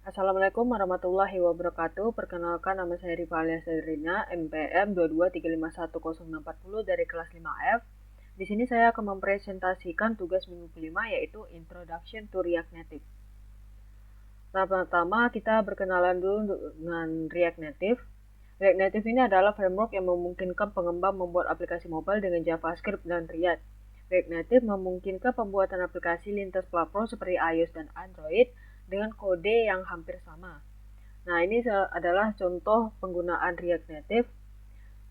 Assalamualaikum warahmatullahi wabarakatuh. Perkenalkan, nama saya Rifa Alia Sadrina, NPM 223510640 dari kelas 5F. Di sini saya akan mempresentasikan tugas minggu kelima, yaitu Introduction to React Native. Pertama-tama kita berkenalan dulu dengan React Native. React Native ini adalah framework yang memungkinkan pengembang membuat aplikasi mobile dengan JavaScript dan React. React Native memungkinkan pembuatan aplikasi lintas platform seperti iOS dan Android dengan kode yang hampir sama. Nah, ini adalah contoh penggunaan React Native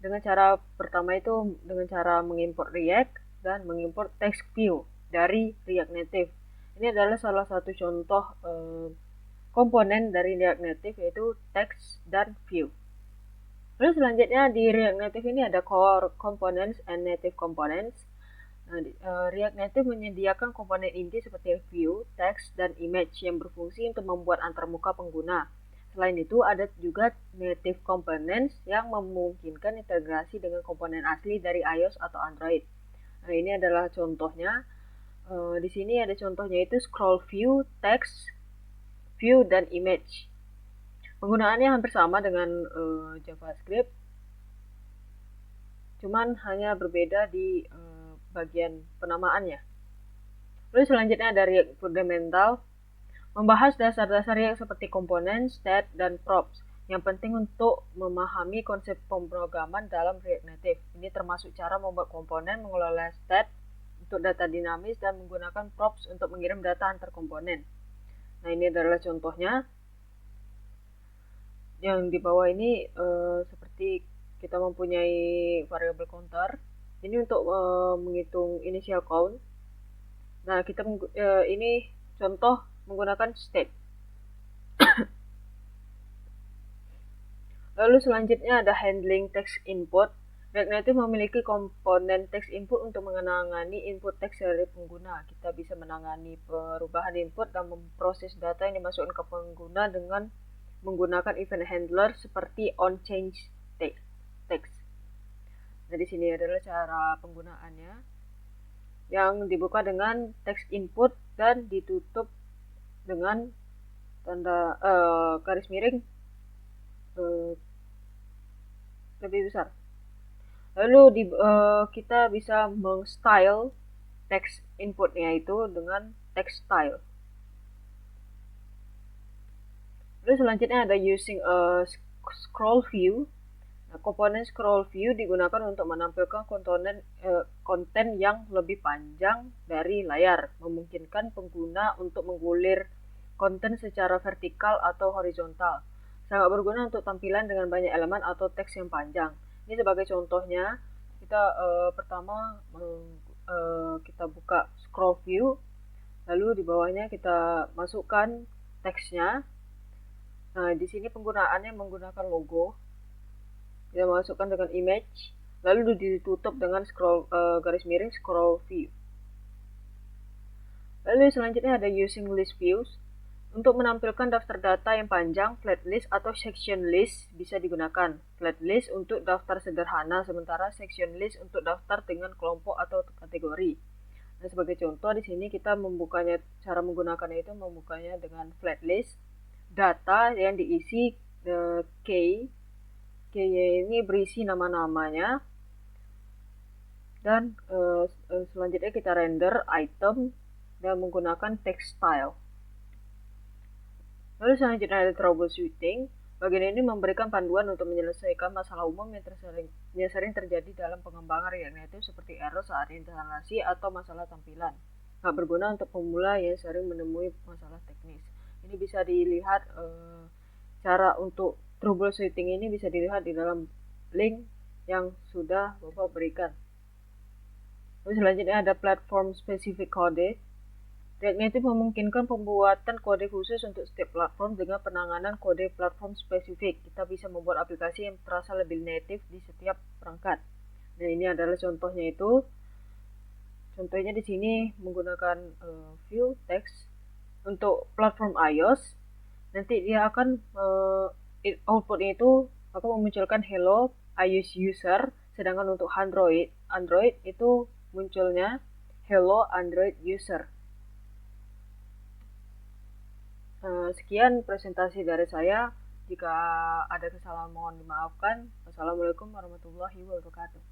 dengan cara pertama itu dengan cara mengimport React dan mengimport text view dari React Native. Ini adalah salah satu contoh komponen dari React Native, yaitu text dan view. Lalu selanjutnya di React Native ini ada core components and native components. Nah, React Native menyediakan komponen inti seperti view, text, dan image yang berfungsi untuk membuat antarmuka pengguna. Selain itu, ada juga native components yang memungkinkan integrasi dengan komponen asli dari iOS atau Android. Nah, ini adalah contohnya. Di sini ada contohnya, itu scroll view, text, view, dan image. Penggunaannya hampir sama dengan JavaScript, cuman hanya berbeda di bagian penamaannya. Lalu selanjutnya ada React Fundamental, membahas dasar-dasar React seperti komponen, state, dan props. Yang penting untuk memahami konsep pemrograman dalam React Native. Ini termasuk cara membuat komponen, mengelola state untuk data dinamis, dan menggunakan props untuk mengirim data antar komponen. Nah, ini adalah contohnya. Yang di bawah ini seperti kita mempunyai variable counter. Ini untuk menghitung initial count. Nah, kita ini contoh menggunakan state. Lalu selanjutnya ada handling text input. React Native memiliki komponen text input untuk menangani input text dari pengguna. Kita bisa menangani perubahan input dan memproses data yang dimasukkan ke pengguna dengan menggunakan event handler seperti onChange text. Nah, di sini adalah cara penggunaannya, yang dibuka dengan text input dan ditutup dengan tanda garis miring lebih besar. Lalu kita bisa meng-style text inputnya itu dengan text style. Lalu selanjutnya ada using a scroll view. Nah, komponen scroll view digunakan untuk menampilkan konten yang lebih panjang dari layar, memungkinkan pengguna untuk menggulir konten secara vertikal atau horizontal. Sangat berguna untuk tampilan dengan banyak elemen atau teks yang panjang. Ini sebagai contohnya, kita pertama kita buka scroll view, lalu di bawahnya kita masukkan teksnya. Nah, di sini penggunaannya menggunakan logo. Kita masukkan dengan image, lalu ditutup dengan garis miring scroll view. Lalu selanjutnya ada using list views. Untuk menampilkan daftar data yang panjang, flat list atau section list bisa digunakan. Flat list untuk daftar sederhana, sementara section list untuk daftar dengan kelompok atau kategori. Nah, sebagai contoh di sini kita membukanya, cara menggunakannya itu membukanya dengan flat list, data yang diisi key ini berisi nama-namanya, dan selanjutnya kita render item dan menggunakan text style. Lalu selanjutnya ada troubleshooting. Bagian ini memberikan panduan untuk menyelesaikan masalah umum yang sering terjadi dalam pengembangan React Native, seperti error saat instalasi atau masalah tampilan. Nah, berguna untuk pemula yang sering menemui masalah teknis. Ini bisa dilihat cara untuk troubleshooting ini bisa dilihat di dalam link yang sudah Bapak berikan. Lalu selanjutnya ada platform specific code. React Native memungkinkan pembuatan kode khusus untuk setiap platform dengan penanganan kode platform spesifik. Kita bisa membuat aplikasi yang terasa lebih native di setiap perangkat. Dan ini adalah contohnya itu. Contohnya di sini menggunakan view text untuk platform iOS. Nanti dia akan outputnya itu akan memunculkan hello iOS user, sedangkan untuk Android itu munculnya hello Android user. Sekian presentasi dari saya. Jika ada kesalahan mohon dimaafkan. Wassalamualaikum warahmatullahi wabarakatuh.